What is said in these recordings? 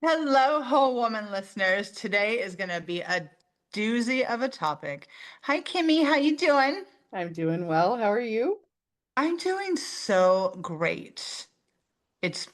Hello, whole woman listeners. Today is going to be a doozy of a topic. Hi, Kimmy. How you doing? I'm doing well. How are you? I'm doing so great. It's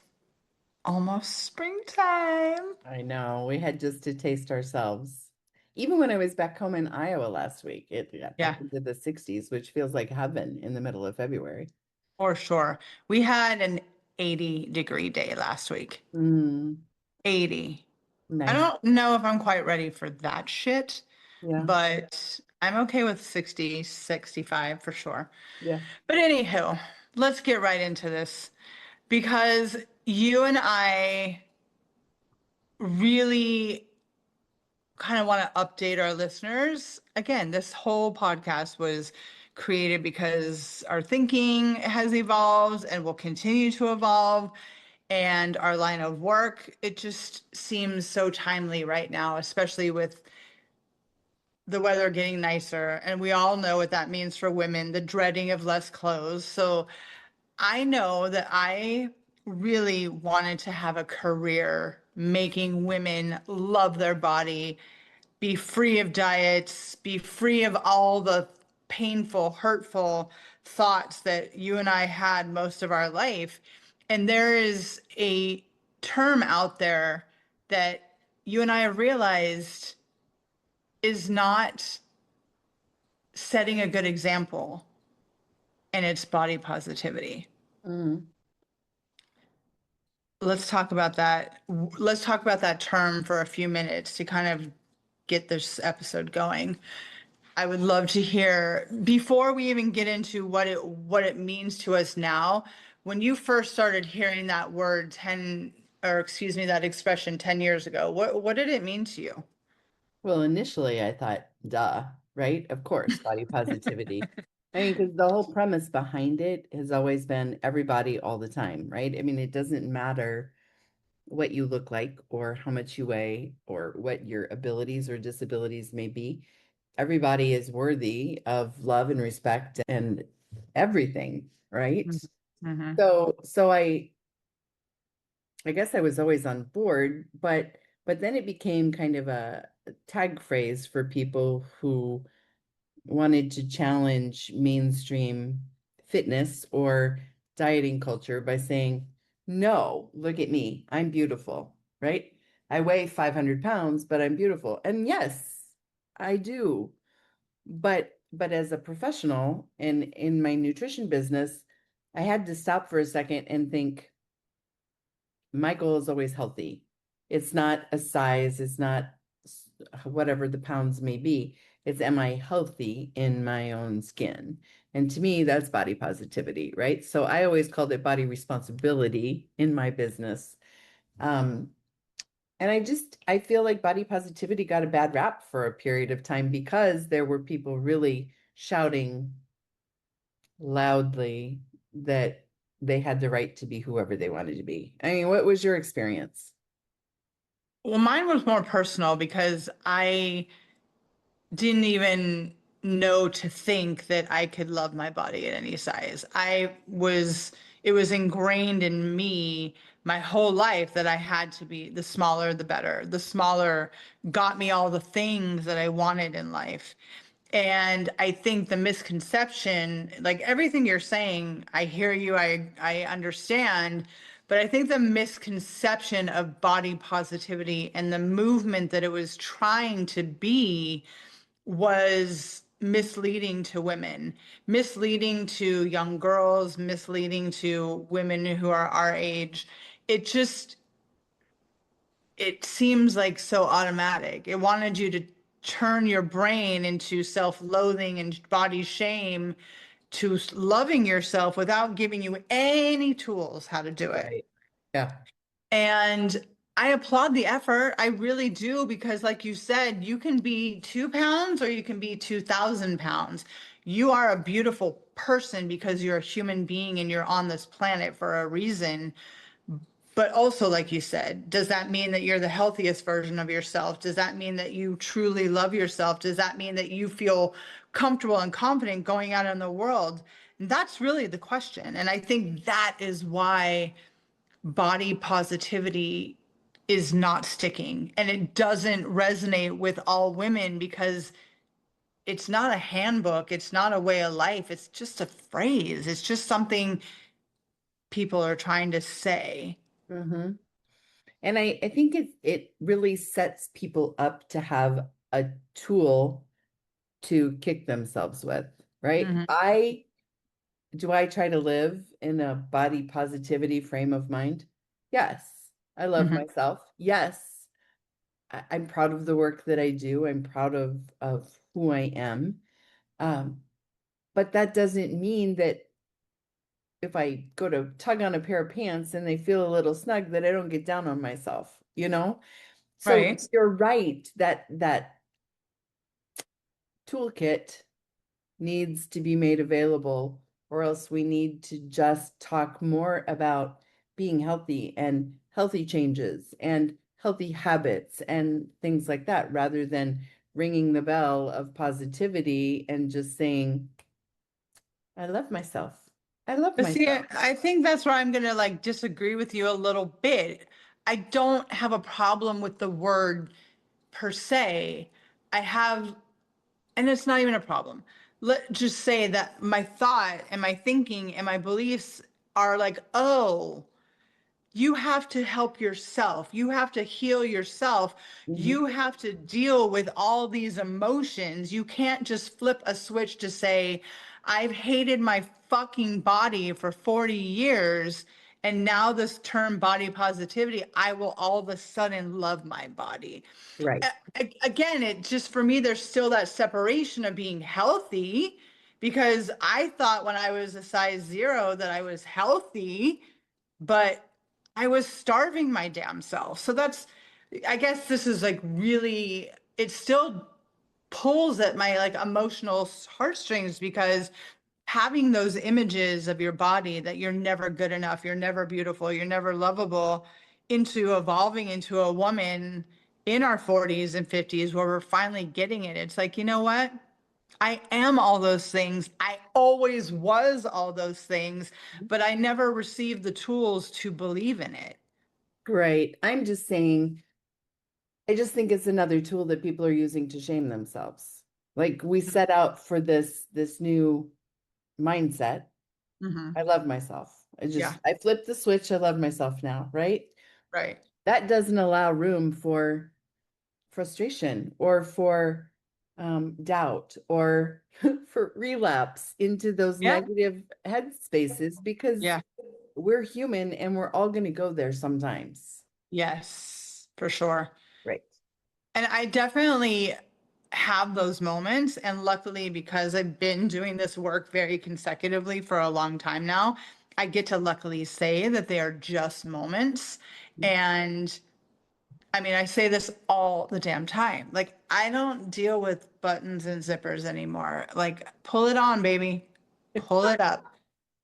almost springtime. I know we had just to taste ourselves. Even when I was back home in Iowa last week, it got up Yeah, into the 60s, which feels like heaven in the middle of February. for sure. We had an 80-degree day last week. Mm, 80. I nice. don't know if I'm quite ready for that shit, Yeah. but I'm okay with 60, 65 for sure. Yeah. But anywho, let's get right into this because you and I really kind of want to update our listeners. Again, this whole podcast was created because our thinking has evolved and will continue to evolve. And our line of work, it just seems so timely right now, especially with the weather getting nicer. And we all know what that means for women, the dreading of less clothes. So I know that I really wanted to have a career making women love their body, be free of diets, be free of all the painful, hurtful thoughts that you and I had most of our life. And there is a term out there that you and I have realized is not setting a good example, and it's body positivity. Mm. Let's talk about that. Let's talk about that term for a few minutes to kind of get this episode going. I would love to hear before we even get into what it means to us now. When you first started hearing that word 10 or excuse me, that expression 10 years ago, what did it mean to you? Well, initially I thought, duh, right? Of course, body positivity. I mean, because the whole premise behind it has always been everybody all the time, right? I mean, it doesn't matter what you look like or how much you weigh or what your abilities or disabilities may be. Everybody is worthy of love and respect and everything, right? Mm-hmm. So I guess I was always on board, but then it became kind of a tag phrase for people who wanted to challenge mainstream fitness or dieting culture by saying, no, look at me, I'm beautiful, right? I weigh 500 pounds, but I'm beautiful. And yes, I do. But as a professional and in my nutrition business, I had to stop for a second and think, my goal is always healthy. It's not a size, it's not whatever the pounds may be. It's am I healthy in my own skin? And to me, that's body positivity, right? So I always called it body responsibility in my business. Um, and I feel like body positivity got a bad rap for a period of time because there were people really shouting loudly that they had the right to be whoever they wanted to be. I mean, what was your experience? Well, mine was more personal because I didn't even know to think that I could love my body at any size. It was ingrained in me my whole life that I had to be the smaller, the better. The smaller got me all the things that I wanted in life. And I think the misconception, like everything you're saying, I hear you, I understand, but I think the misconception of body positivity and the movement that it was trying to be was misleading to women, misleading to young girls, misleading to women who are our age. It just, it seems like so automatic. It wanted you to turn your brain into self-loathing and body shame to loving yourself without giving you any tools how to do it. Right. Yeah. And I applaud the effort. I really do, because like you said, you can be 2 pounds or you can be 2,000 pounds. You are a beautiful person because you're a human being and you're on this planet for a reason. But also, like you said, does that mean that you're the healthiest version of yourself? Does that mean that you truly love yourself? Does that mean that you feel comfortable and confident going out in the world? And that's really the question. And I think that is why body positivity is not sticking, and it doesn't resonate with all women because it's not a handbook, it's not a way of life, it's just a phrase. It's just something people are trying to say. hmm And I think it really sets people up to have a tool to kick themselves with, right? Hmm. I try to live in a body positivity frame of mind? Yes. I love Hmm. myself. Yes. I'm proud of the work that I do. I'm proud of who I am. Um, but that doesn't mean that if I go to tug on a pair of pants and they feel a little snug, that I don't get down on myself, you know? So Right. you're right that that toolkit needs to be made available, or else we need to just talk more about being healthy and healthy changes and healthy habits and things like that, rather than ringing the bell of positivity and just saying, I love myself. I love But see, myself. I think that's where I'm gonna like disagree with you a little bit. I don't have a problem with the word per se. I have, and it's not even a problem. Let's just say that my thought and my thinking and my beliefs are like, oh, you have to help yourself. You have to heal yourself. Mhm. You have to deal with all these emotions. You can't just flip a switch to say, I've hated my fucking body for 40 years. And now this term body positivity, I will all of a sudden love my body. Right. Again, it just for me, there's still that separation of being healthy because I thought when I was a size zero that I was healthy, but I was starving my damn self. So that's, I guess this is like really, it still pulls at my like emotional heartstrings because having those images of your body that you're never good enough, you're never beautiful, you're never lovable, into evolving into a woman in our 40s and 50s where we're finally getting it. It's like, you know what? I am all those things. I always was all those things, but I never received the tools to believe in it. Right. I'm just saying, I just think it's another tool that people are using to shame themselves. Like we set out for this new mindset. Hmm. I love myself. Yeah, I flipped the switch. I love myself now, right? right. That doesn't allow room for frustration or for doubt or for relapse into those Yeah, negative headspaces because yeah, we're human and we're all going to go there sometimes. yes, for sure. Right. And I definitely have those moments. And luckily, because I've been doing this work very consecutively for a long time now, I get to luckily say that they are just moments. And I mean, I say this all the damn time. Like, I don't deal with buttons and zippers anymore. Like, pull it on, baby. Pull it up.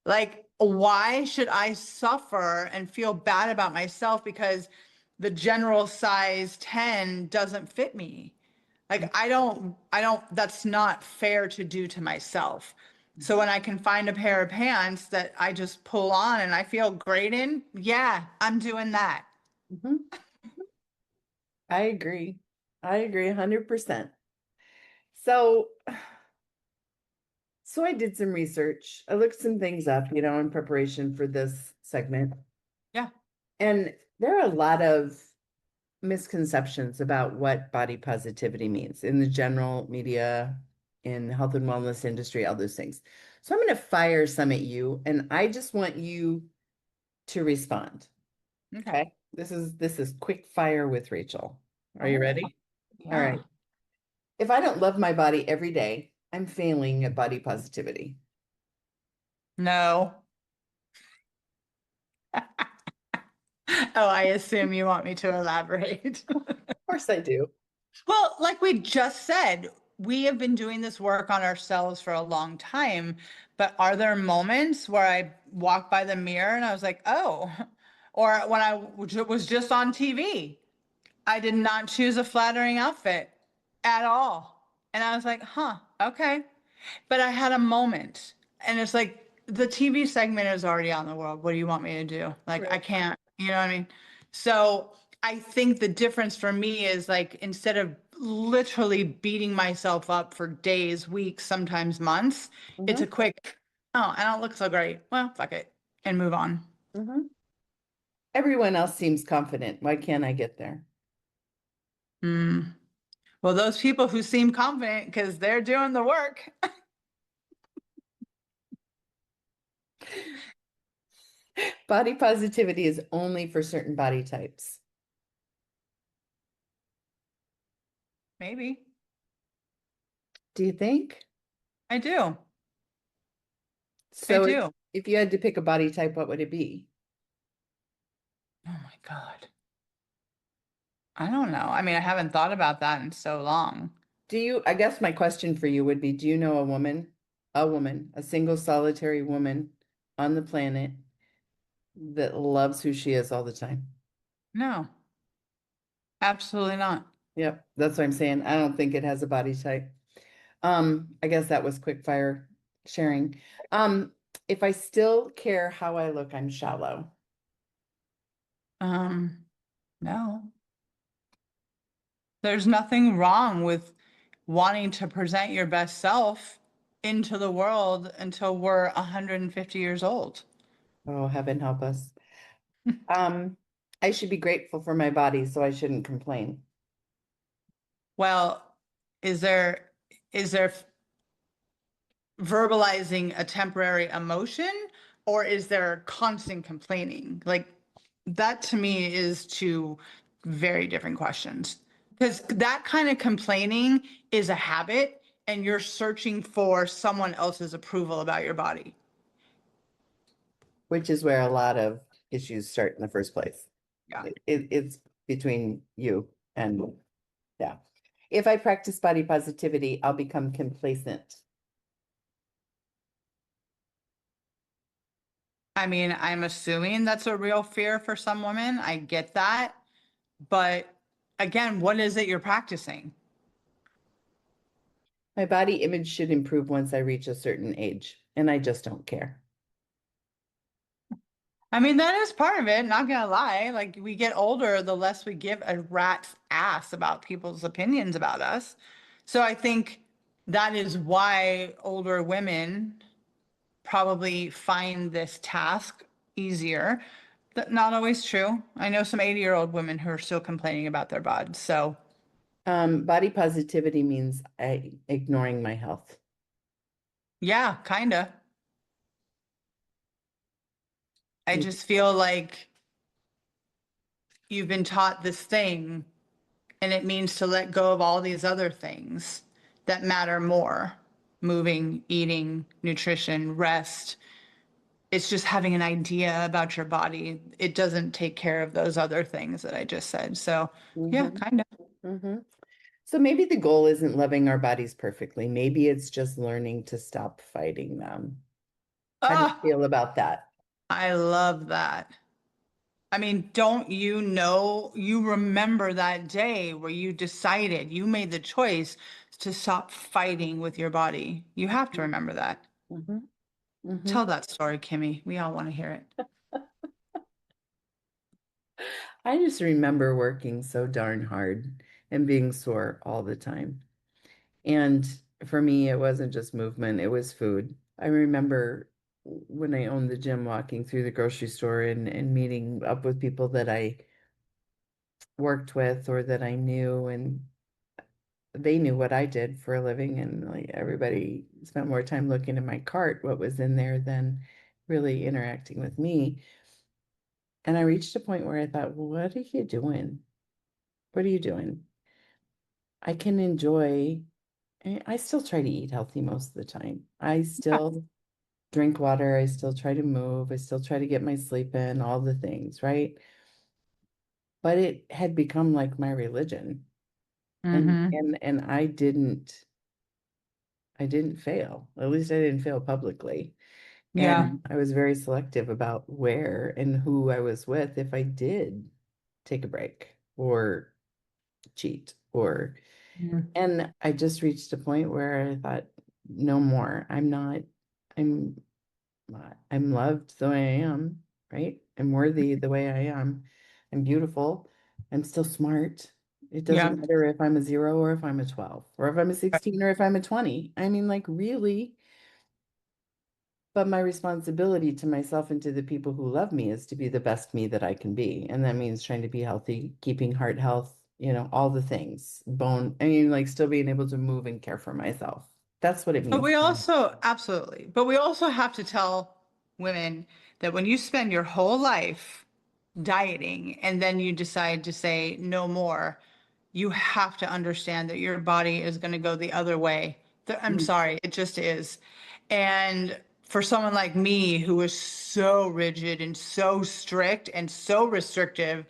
Like, why should I suffer and feel bad about myself because the general size 10 doesn't fit me? Like, that's not fair to do to myself. So when I can find a pair of pants that I just pull on and I feel great in, yeah, I'm doing that. Mhm. I agree. I agree 100%. So, so I did some research. I looked some things up, in preparation for this segment. Yeah. And there are a lot of misconceptions about what body positivity means in the general media, in the health and wellness industry, all those things. So I'm going to fire some at you, and I just want you to respond. Okay. Okay. This is quick fire with Rachel. Are you Oh, ready? All yeah. right. If I don't love my body every day, I'm failing at body positivity. No. Oh, I assume you want me to elaborate. Of course I do. Well, like we just said, we have been doing this work on ourselves for a long time, but are there moments where I walk by the mirror and I was like, oh, or when I was just on TV, I did not choose a flattering outfit at all. And I was like, huh, okay. But I had a moment and it's like the TV segment is already on the world. What do you want me to do? Like, I Right. can't, you know what I mean? So I think the difference for me is like instead of literally beating myself up for days, weeks, sometimes months, it's a Mhm, quick, oh, I don't look so great. Well, fuck it, and move on. mhm. Everyone else seems confident. Why can't I get there? Hmm. Well, those people who seem confident because they're doing the work, Body positivity is only for certain body types. maybe. Do you think? I do. I So do. if you had to pick a body type, what would it be? Oh my God. I don't know. I mean, I haven't thought about that in so long. I guess my question for you would be, do you know a single solitary woman on the planet that loves who she is all the time? No, absolutely not. Yep, that's what I'm saying. I don't think it has a body type. I guess that was quick fire sharing. Um, if I still care how I look, I'm shallow. Um, no. There's nothing wrong with wanting to present your best self into the world until we're 150 years old. Oh, heaven help us. Um, I should be grateful for my body, so I shouldn't complain. Well, is there verbalizing a temporary emotion or is there constant complaining? Like that to me is two very different questions. Because that kind of complaining is a habit and you're searching for someone else's approval about your body. Which is where a lot of issues start in the first place. Yeah. It's between you and yeah. If I practice body positivity, I'll become complacent. I mean, I'm assuming that's a real fear for some women. I get that. But again, what is it you're practicing? My body image should improve once I reach a certain age, and I just don't care. I mean, that is part of it, not gonna lie. Like we get older, the less we give a rat's ass about people's opinions about us. So I think that is why older women probably find this task easier. That not always true. I know some 80-year-old women who are still complaining about their bod. So Body positivity means ignoring my health. yeah, kinda. I You- just feel like you've been taught this thing and it means to let go of all these other things that matter more. Moving, eating, nutrition, rest. It's just having an idea about your body. It doesn't take care of those other things that I just said. So, yeah, Mhm, kind of. mhm. So maybe the goal isn't loving our bodies perfectly. Maybe it's just learning to stop fighting them. How do you Ah, feel about that? I love that. I mean, don't you know, you remember that day where you decided, you made the choice to stop fighting with your body. You have to remember that. Mhm, mhm. Tell that story, Kimmy. We all want to hear it. I just remember working so darn hard and being sore all the time. And for me, it wasn't just movement, it was food. I remember when I owned the gym, walking through the grocery store and meeting up with people that I worked with or that I knew, and they knew what I did for a living. And like everybody spent more time looking at my cart, what was in there, than really interacting with me. And I reached a point where I thought, well, what are you doing? What are you doing? I can enjoy, I still try to eat healthy most of the time. I still drink water. I still try to move. I still try to get my sleep in, all the things, right? But it had become like my religion. And Mm-hmm. and I didn't fail. At least I didn't fail publicly. Yeah. And I was very selective about where and who I was with if I did take a break or cheat or Mhm. and I just reached a point where I thought, no more. I'm I'm loved the way I am, right? I'm worthy the way I am. I'm beautiful. I'm still smart. It doesn't Yeah. matter if I'm a 0 or if I'm a 12 or if I'm a 16 or if I'm a 20. I mean, like, really? But my responsibility to myself and to the people who love me is to be the best me that I can be. And that means trying to be healthy, keeping heart health, all the things, I mean, like, still being able to move and care for myself. That's what it But means we to me. also, absolutely, but we also have to tell women that when you spend your whole life dieting and then you decide to say no more, you have to understand that your body is going to go the other way. I'm Mhm. sorry, it just is. And for someone like me who was so rigid and so strict and so restrictive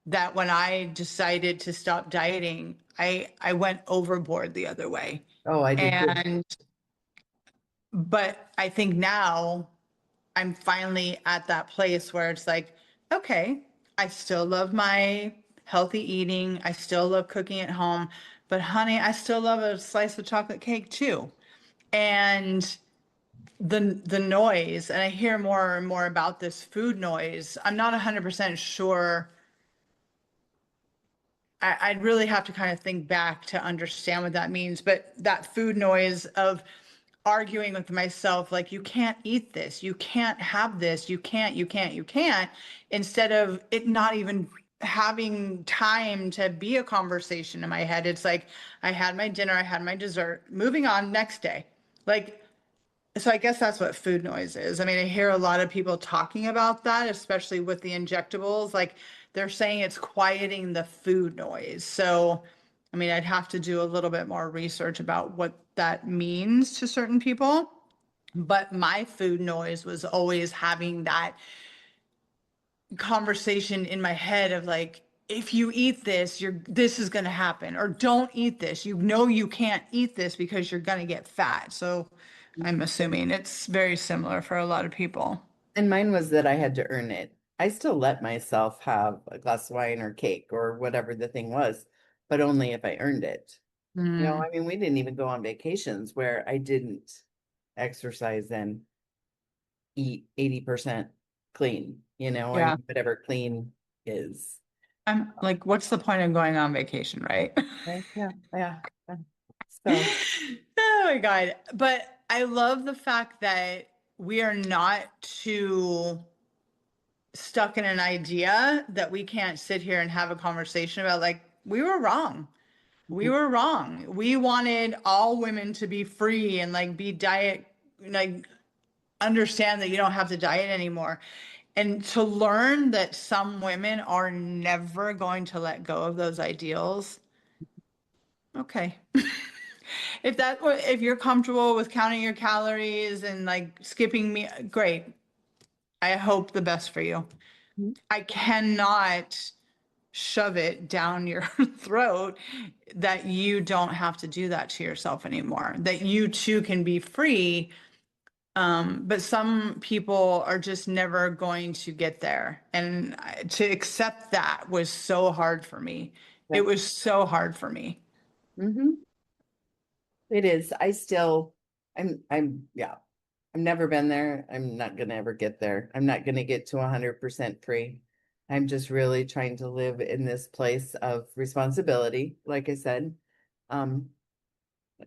that when I decided to stop dieting, I went overboard the other way. Oh, I did too. And but I think now I'm finally at that place where it's like, okay, I still love my healthy eating. I still love cooking at home, but honey, I still love a slice of chocolate cake too. And the noise, and I hear more and more about this food noise. I'm not 100% sure. I'd really have to kind of think back to understand what that means, but that food noise of arguing with myself, like, you can't eat this, you can't have this, you can't, instead of it not even having time to be a conversation in my head. It's like, I had my dinner, I had my dessert, moving on, next day. Like, so I guess that's what food noise is. I mean, I hear a lot of people talking about that, especially with the injectables. Like, they're saying it's quieting the food noise. So, I mean, I'd have to do a little bit more research about what that means to certain people. But my food noise was always having that conversation in my head of like, if you eat this, this is going to happen, or don't eat this. You know you can't eat this because you're going to get fat. So I'm assuming it's very similar for a lot of people. And mine was that I had to earn it. I still let myself have a glass of wine or cake or whatever the thing was, but only if I earned it. Mm, I mean, we didn't even go on vacations where I didn't exercise and eat 80% clean, I yeah. mean, whatever clean is. I'm like, what's the point of going on vacation, right? Right? Yeah. Yeah. Yeah. So, Oh my God. But I love the fact that we are not too stuck in an idea that we can't sit here and have a conversation about, like, we were wrong. We mhm, were wrong. We wanted all women to be free and like be diet, like, understand that you don't have to diet anymore. And to learn that some women are never going to let go of those ideals. Okay. If you're comfortable with counting your calories and like skipping me, great. I hope the best for you. mhm, I cannot shove it down your throat that you don't have to do that to yourself anymore, that you too can be free. But some people are just never going to get there. And to accept that was so hard for me. yeah. It was so hard for me. Hmm. It is. Yeah. I've never been there. I'm not gonna ever get there. I'm not gonna get to 100% free. I'm just really trying to live in this place of responsibility, like I said. Um,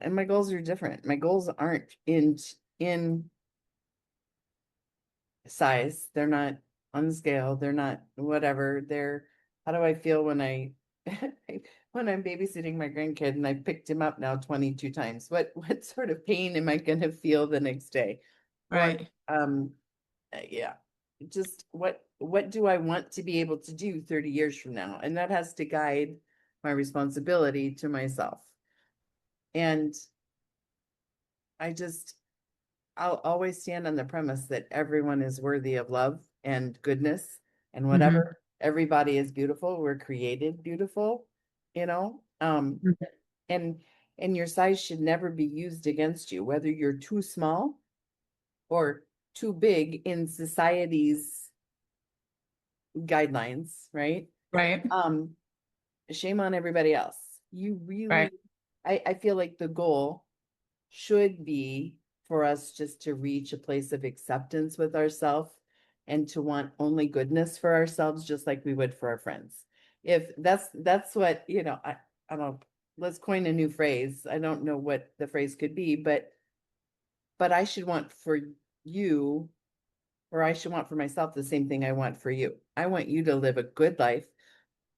and my goals are different. My goals aren't in size. They're not on the scale. They're not whatever. They're how do I feel when I when I'm babysitting my grandkid and I picked him up now 22 times? What sort of pain am I gonna feel the next day? Or Right. um yeah, just what do I want to be able to do 30 years from now? And that has to guide my responsibility to myself. And I just I'll always stand on the premise that everyone is worthy of love and goodness and Hmm. whatever. Everybody is beautiful. We're created beautiful, you know? And and your size should never be used against you, whether you're too small or too big in society's guidelines, right? Right. Um, Shame on everybody else. You Right. really, I feel like the goal should be for us just to reach a place of acceptance with ourselves and to want only goodness for ourselves, just like we would for our friends. if that's what, I don't, let's coin a new phrase. I don't know what the phrase could be, but I should want for you, or I should want for myself the same thing I want for you. I want you to live a good life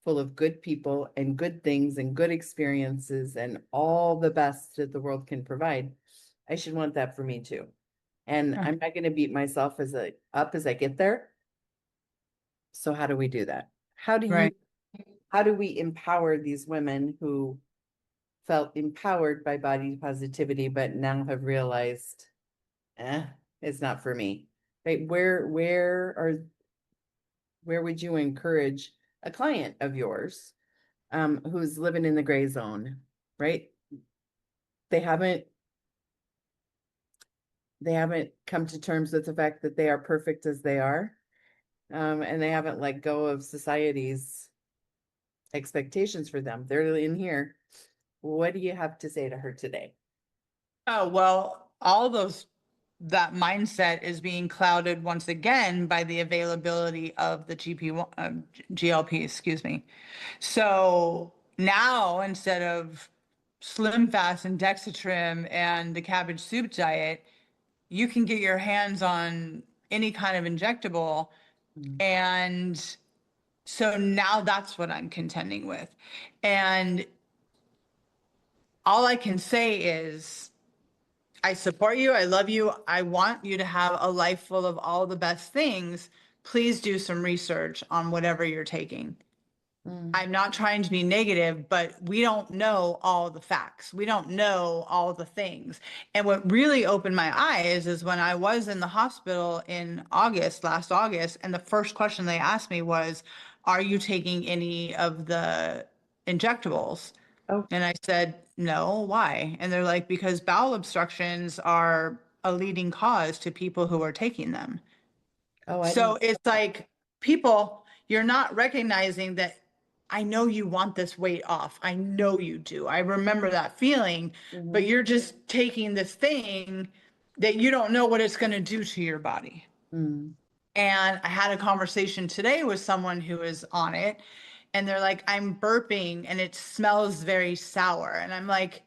full of good people and good things and good experiences and all the best that the world can provide. I should want that for me too. And Yeah. I'm not going to beat myself up as I get there. So how do we do that? Right. How do we empower these women who felt empowered by body positivity, but now have realized, eh, it's not for me. Right? Where would you encourage a client of yours who's living in the gray zone, right? They haven't they haven't come to terms with the fact that they are perfect as they are, and they haven't let go of society's expectations for them. They're in here. What do you have to say to her today? Oh, well, all those, that mindset is being clouded once again by the availability of the GLP, excuse me. So now instead of Slim Fast and Dexatrim and the cabbage soup diet, you can get your hands on any kind of injectable. Mm. And so now that's what I'm contending with. And all I can say is, I support you. I love you. I want you to have a life full of all the best things. Please do some research on whatever you're taking. Mm. I'm not trying to be negative, but we don't know all the facts. We don't know all the things. And what really opened my eyes is when I was in the hospital in August, last August, and the first question they asked me was, are you taking any of the injectables? Oh, And I said, no, why? And they're like, because bowel obstructions are a leading cause to people who are taking them. oh, I So didn't. it's like, people, you're not recognizing that I know you want this weight off. I know you do. I remember that feeling, but Mhm. you're just taking this thing that you don't know what it's going to do to your body. Mm. And I had a conversation today with someone who is on it, and they're like, I'm burping and it smells very sour. And I'm like,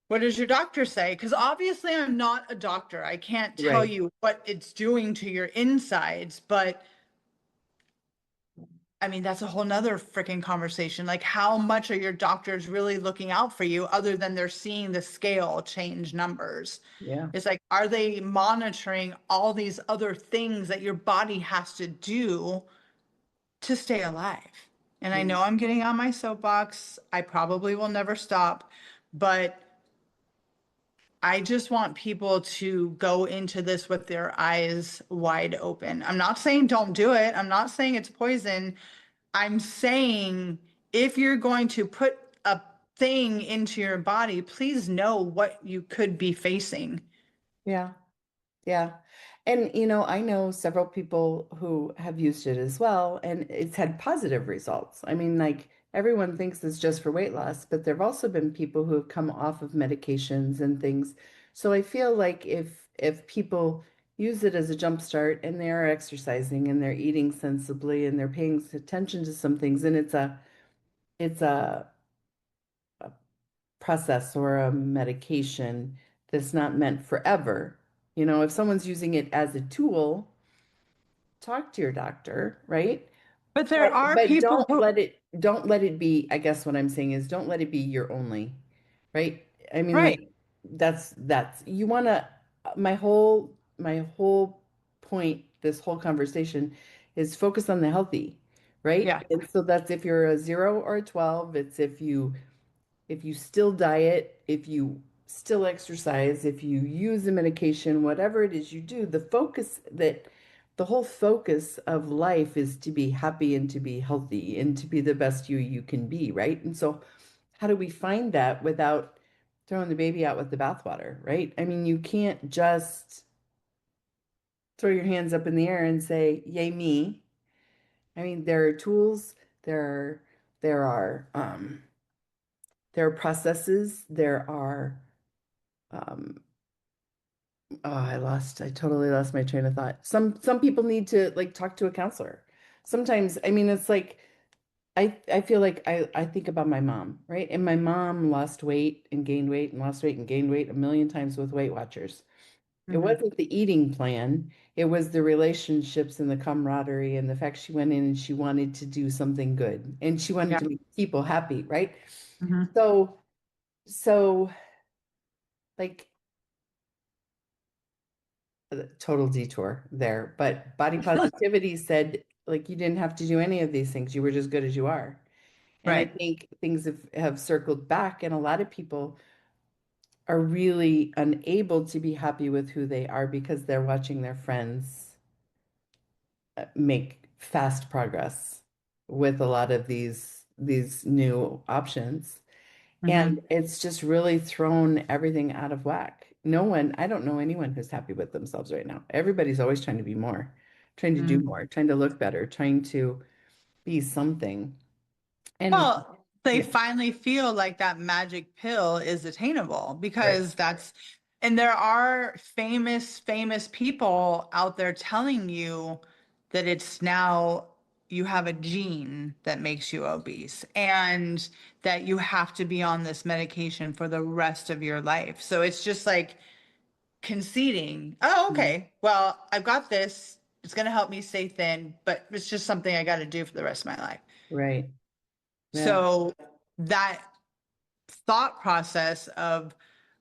what does your doctor say? Because obviously I'm not a doctor. I can't tell Right. you what it's doing to your insides, but I mean, that's a whole nother freaking conversation. Like, how much are your doctors really looking out for you other than they're seeing the scale change numbers? Yeah. It's like, are they monitoring all these other things that your body has to do to stay alive? And I Yeah. know I'm getting on my soapbox. I probably will never stop, but I just want people to go into this with their eyes wide open. I'm not saying don't do it. I'm not saying it's poison. I'm saying if you're going to put a thing into your body, please know what you could be facing. Yeah. Yeah. And I know several people who have used it as well, and it's had positive results. I mean, like everyone thinks it's just for weight loss, but there've also been people who have come off of medications and things. So I feel like if people use it as a jump start and they are exercising and they're eating sensibly and they're paying attention to some things, and it's a process or a medication that's not meant forever. If someone's using it as a tool, talk to your doctor, right? But there But are but people who, don't let it be, I guess what I'm saying is don't let it be your only, right? I mean, right. like that's you want to my whole point, this whole conversation is focus on the healthy, right? Yeah. And so that's if you're a 0 or a 12, it's if you still diet, if you still exercise, if you use a medication, whatever it is you do, the whole focus of life is to be happy and to be healthy and to be the best you can be, right? And so how do we find that without throwing the baby out with the bathwater, right? I mean, you can't just throw your hands up in the air and say, "Yay me." I mean, there are tools, there are there are processes, there are um oh, I totally lost my train of thought. Some people need to like talk to a counselor. Sometimes, I mean, it's like I feel like I think about my mom, right? And my mom lost weight and gained weight and lost weight and gained weight a million times with Weight Watchers. It Hmm. wasn't the eating plan, it was the relationships and the camaraderie and the fact she went in and she wanted to do something good and she wanted Yeah. to make people happy, right? Hmm. So so like total detour there, but body positivity said like you didn't have to do any of these things. You were just good as you are. And I Right. think things have circled back, and a lot of people are really unable to be happy with who they are because they're watching their friends make fast progress with a lot of these new options. And Hmm. it's just really thrown everything out of whack. No one, I don't know anyone who's happy with themselves right now. Everybody's always trying to be more, trying to do more, trying to look better, trying to be something. And Well, they yeah, finally feel like that magic pill is attainable right. because and there are famous people out there telling you that it's now you have a gene that makes you obese and that you have to be on this medication for the rest of your life. So it's just like conceding, oh, Mhm. okay, well, I've got this. It's going to help me stay thin, but it's just something I got to do for the rest of my life. Right. Yeah. So that thought process of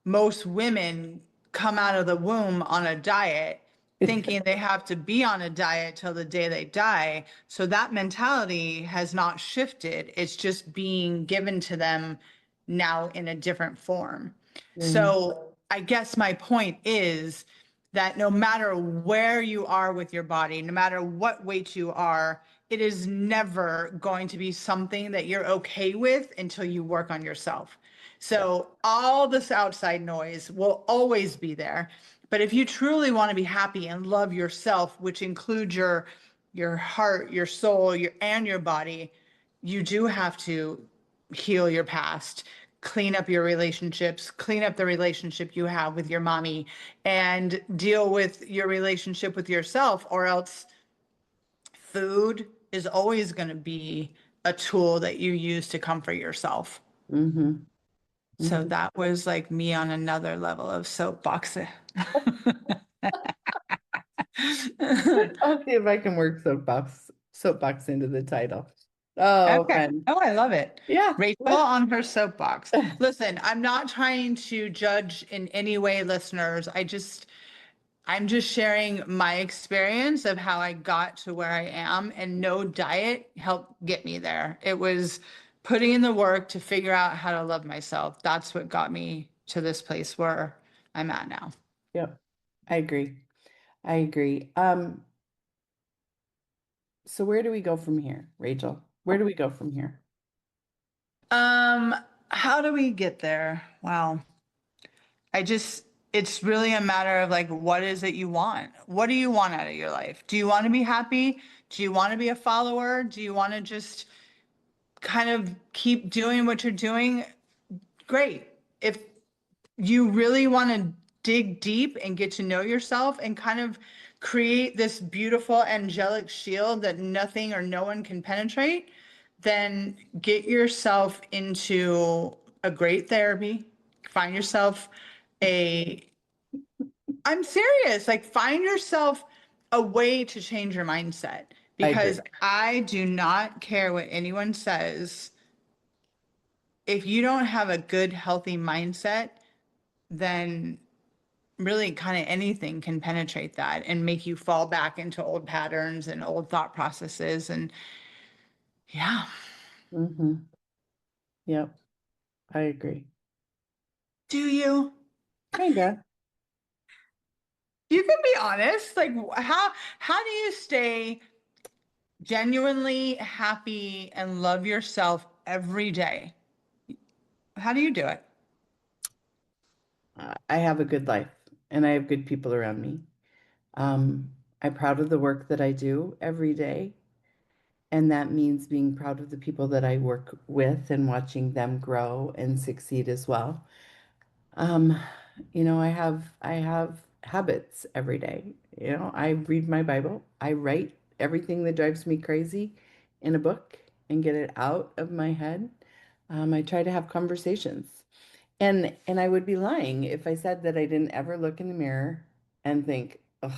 most women come out of the womb on a diet thinking they have to be on a diet till the day they die. So that mentality has not shifted. It's just being given to them now in a different form. Mhm. So I guess my point is that no matter where you are with your body, no matter what weight you are, it is never going to be something that you're okay with until you work on yourself. Yeah. So all this outside noise will always be there. But if you truly want to be happy and love yourself, which includes your heart, your soul, your and your body, you do have to heal your past, clean up your relationships, clean up the relationship you have with your mommy, and deal with your relationship with yourself, or else food is always going to be a tool that you use to comfort yourself. Hmm. So Hmm. that was like me on another level of soapbox. I'll see if I can work soapbox into the title. Oh, Okay. fun. Oh, I love it. Yeah. Rachel What? on her soapbox. Listen, I'm not trying to judge in any way, listeners. I'm just sharing my experience of how I got to where I am, and no diet helped get me there. It was putting in the work to figure out how to love myself. That's what got me to this place where I'm at now. Yep. I agree. I agree. So where do we go from here, Rachel? Where do we go from here? Um, how do we get there? Wow. I just, it's really a matter of like, what is it you want? What do you want out of your life? Do you want to be happy? Do you want to be a follower? Do you want to just kind of keep doing what you're doing? Great. If you really want to dig deep and get to know yourself and kind of create this beautiful angelic shield that nothing or no one can penetrate, then get yourself into a great therapy. Find yourself a, I'm serious, like find yourself a way to change your mindset I agree. because I do not care what anyone says. If you don't have a good, healthy mindset, then really kind of anything can penetrate that and make you fall back into old patterns and old thought processes. And yeah, Hmm. Yep. I agree. do you? Kinda. You can be honest. Like how do you stay genuinely happy and love yourself every day? How do you do it? I have a good life and I have good people around me. I'm proud of the work that I do every day. And that means being proud of the people that I work with and watching them grow and succeed as well. Um, I have habits every day. I read my Bible. I write everything that drives me crazy in a book, and get it out of my head, I try to have conversations. And I would be lying if I said that I didn't ever look in the mirror and think, "Ugh,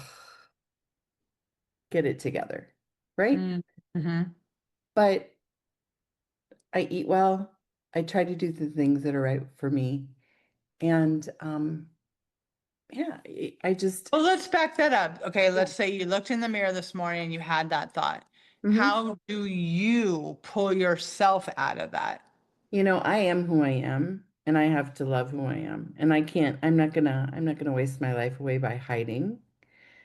get it together." Right? Mm-hmm. But I eat well. I try to do the things that are right for me. And yeah, I just, Well, let's back that up. Okay, yeah. let's say you looked in the mirror this morning and you had that thought. Hmm. How do you pull yourself out of that? I am who I am, and I have to love who I am. And I'm not gonna waste my life away by hiding.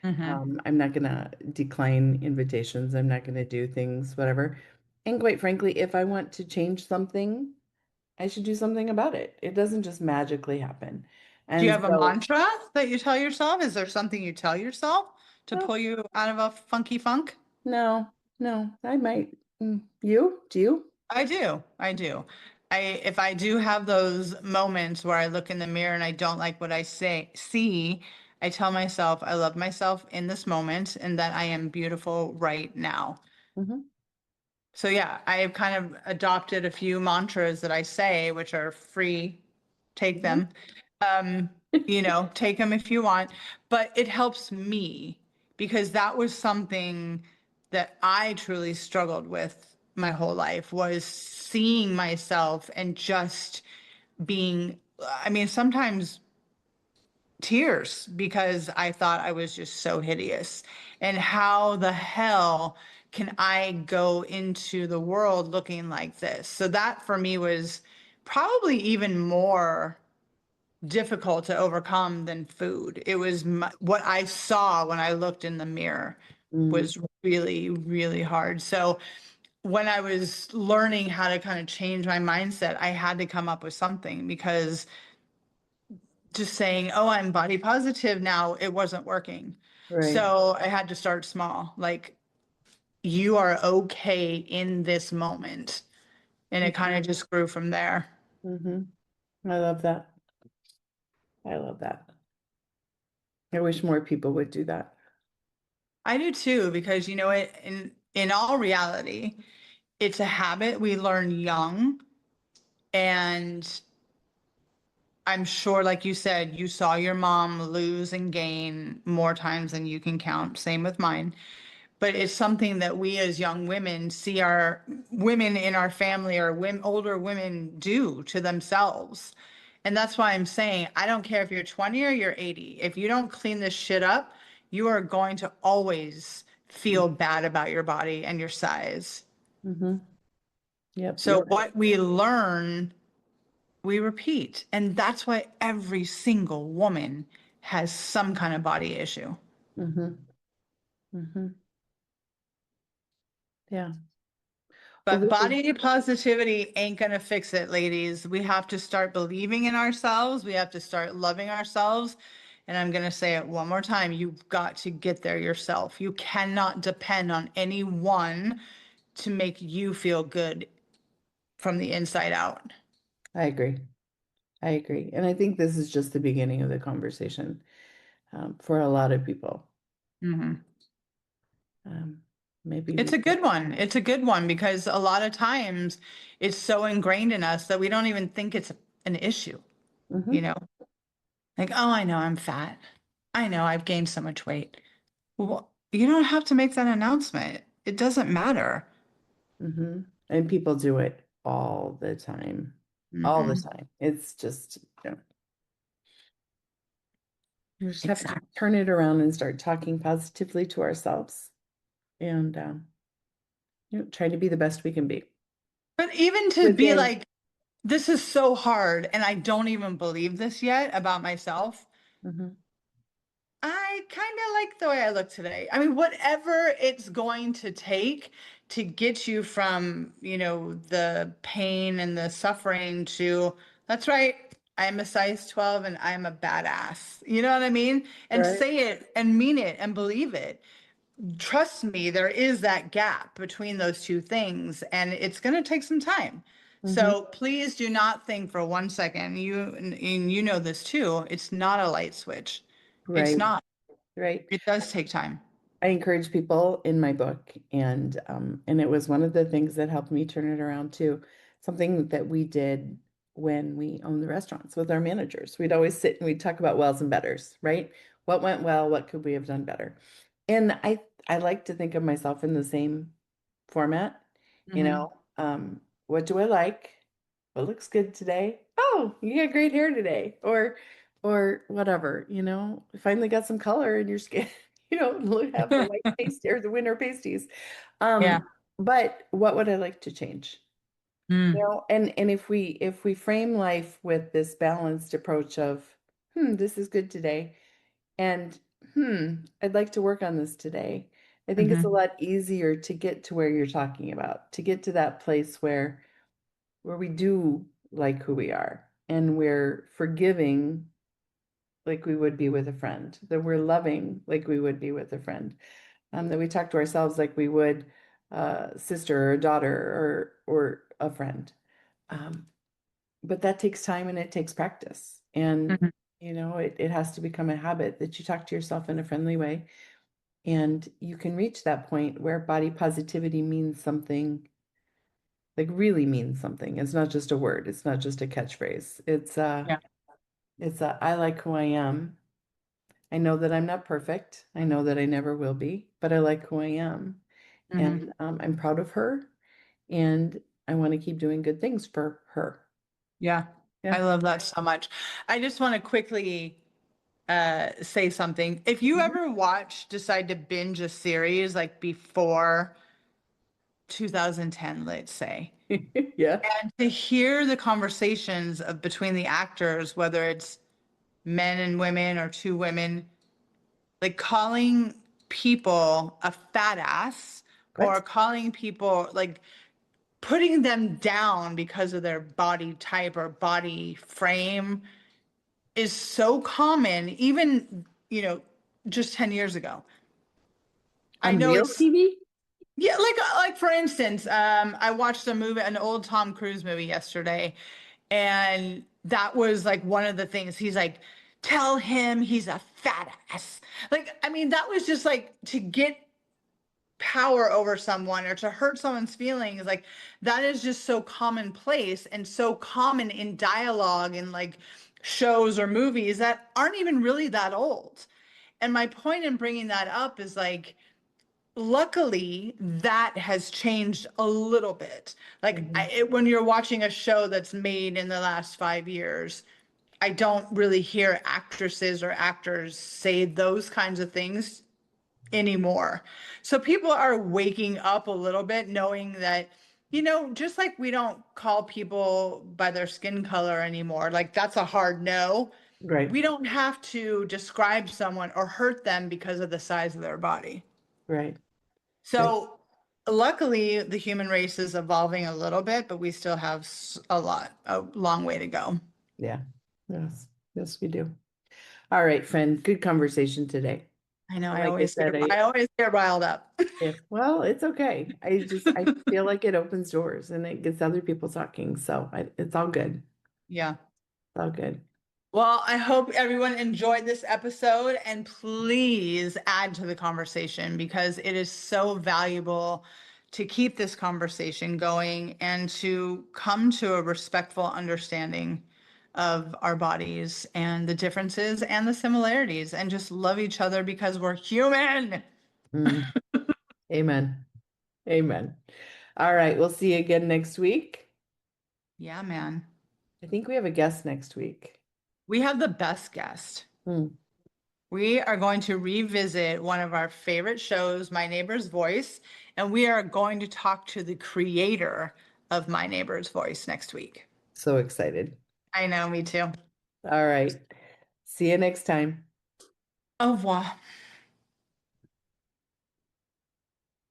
Mm-hmm. I'm not gonna decline invitations. I'm not gonna do things, whatever. And quite frankly, if I want to change something, I should do something about it. It doesn't just magically happen. Do you And have a so, mantra that you tell yourself? Is there something you tell yourself to well, pull you out of a funky funk? no, no, I might. You? Do you? I do. I do. If I do have those moments where I look in the mirror and I don't like what I see, I tell myself I love myself in this moment and that I am beautiful right now. Hmm. So yeah, I have kind of adopted a few mantras that I say, which are free. Take Hmm. them. Take them if you want, but it helps me because that was something that I truly struggled with my whole life was seeing myself and just being, I mean, sometimes tears because I thought I was just so hideous. And how the hell can I go into the world looking like this? So that for me was probably even more difficult to overcome than food. It was what I saw when I looked in the mirror Mm, was really, really hard. So when I was learning how to kind of change my mindset, I had to come up with something because just saying, oh, I'm body positive now, it wasn't working. right. So I had to start small. Like, you are okay in this moment. And it kind of just grew from there. Mm-hmm. I love that. I love that. I wish more people would do that. I do too, because in all reality, it's a habit we learn young. And I'm sure, like you said, you saw your mom lose and gain more times than you can count. Same with mine. But it's something that we as young women see our women in our family or women, older women do to themselves. And that's why I'm saying, I don't care if you're 20 or you're 80. If you don't clean this shit up, you are going to always feel bad about your body and your size. Mm-hmm. Yep, So you're right. what we learn, we repeat. And that's why every single woman has some kind of body issue. Mm-hmm. Mm-hmm. Yeah. Well, But this is, body positivity ain't gonna fix it, ladies. We have to start believing in ourselves. We have to start loving ourselves. And I'm gonna say it one more time. You've got to get there yourself. You cannot depend on anyone to make you feel good from the inside out. I agree. I agree. And I think this is just the beginning of the conversation for a lot of people. Mhm. Um, maybe It's we, a good one. It's a good one because a lot of times it's so ingrained in us that we don't even think it's an issue, you hmm. know? Like, oh, I know I'm fat. I know I've gained so much weight. Well, you don't have to make that announcement. It doesn't matter. Hmm. And people do it all the time. All the Hmm. time. It's just, we just have to Exactly. turn it around and start talking positively to ourselves and try to be the best we can be But even to be within. like, this is so hard, and I don't even believe this yet about myself. Mhm. I kind of like the way I look today. I mean, whatever it's going to take to get you from, the pain and the suffering to, that's right, I'm a size 12 and I'm a badass. You know what I mean? And Right. say it and mean it and believe it. Trust me, there is that gap between those two things, and it's going to take some time. Hmm. So please do not think for 1 second, and you know this too, it's not a light switch. It's Right. not. Right. It does take time. I encourage people in my book, and it was one of the things that helped me turn it around too. Something that we did when we owned the restaurants with our managers. We'd always sit and we'd talk about wells and betters, right? What went well? What could we have done better? And I like to think of myself in the same format, you Hmm. know. What do I like? What looks good today? Oh, you got great hair today, or whatever, finally got some color in your skin. Have the white pasty or the winter pasties. Yeah. But what would I like to change? Mm. And if we frame life with this balanced approach of, this is good today, and I'd like to work on this today. I think it's a Hmm. lot easier to get to where you're talking about, to get to that place where we do like who we are and we're forgiving like we would be with a friend, that we're loving like we would be with a friend, that we talk to ourselves like we would a sister or a daughter or a friend. Um, but that takes time and it takes practice. And Hmm. it has to become a habit that you talk to yourself in a friendly way. And you can reach that point where body positivity means something, like really means something. It's not just a word, it's not just a catchphrase. Yeah. I like who I am. I know that I'm not perfect. I know that I never will be, but I like who I am. Hmm. And I'm proud of her. And I want to keep doing good things for her. Yeah. I Yeah. love that so much. I just want to quickly say something. If you Mhm. ever decide to binge a series like before 2010, let's say, Yeah. and to hear the conversations of between the actors, whether it's men and women or two women, like calling people a fat ass or What? calling people like putting them down because of their body type or body frame is so common, even, just 10 years ago. I On know real it's, TV? yeah, like for instance, I watched an old Tom Cruise movie yesterday, and that was like one of the things he's like, tell him he's a fat ass. Like, I mean, that was just like to get power over someone or to hurt someone's feelings. Like, that is just so commonplace and so common in dialogue and like shows or movies that aren't even really that old. And my point in bringing that up is like, luckily that has changed a little bit. Like Mhm. when you're watching a show that's made in the last 5 years, I don't really hear actresses or actors say those kinds of things anymore. So people are waking up a little bit, knowing that, just like we don't call people by their skin color anymore, like that's a hard no. Right. We don't have to describe someone or hurt them because of the size of their body. Right. Right. So luckily, the human race is evolving a little bit, but we still have a long way to go. Yeah. Yes. Yes, we do. All right, friend. Good conversation today. I know And like I said, I always get riled up. well, it's okay. I feel like it opens doors and it gets other people talking. So it's all good. Yeah. It's all good. Well, I hope everyone enjoyed this episode and please add to the conversation because it is so valuable to keep this conversation going and to come to a respectful understanding of our bodies and the differences and the similarities and just love each other because we're human. Mm, amen. Amen. All right. We'll see you again next week. Yeah, man. I think we have a guest next week. We have the best guest. Hmm. We are going to revisit one of our favorite shows, My Neighbor's Voice, and we are going to talk to the creator of My Neighbor's Voice next week. So excited. I know, me too. All right. See you next time. Au revoir.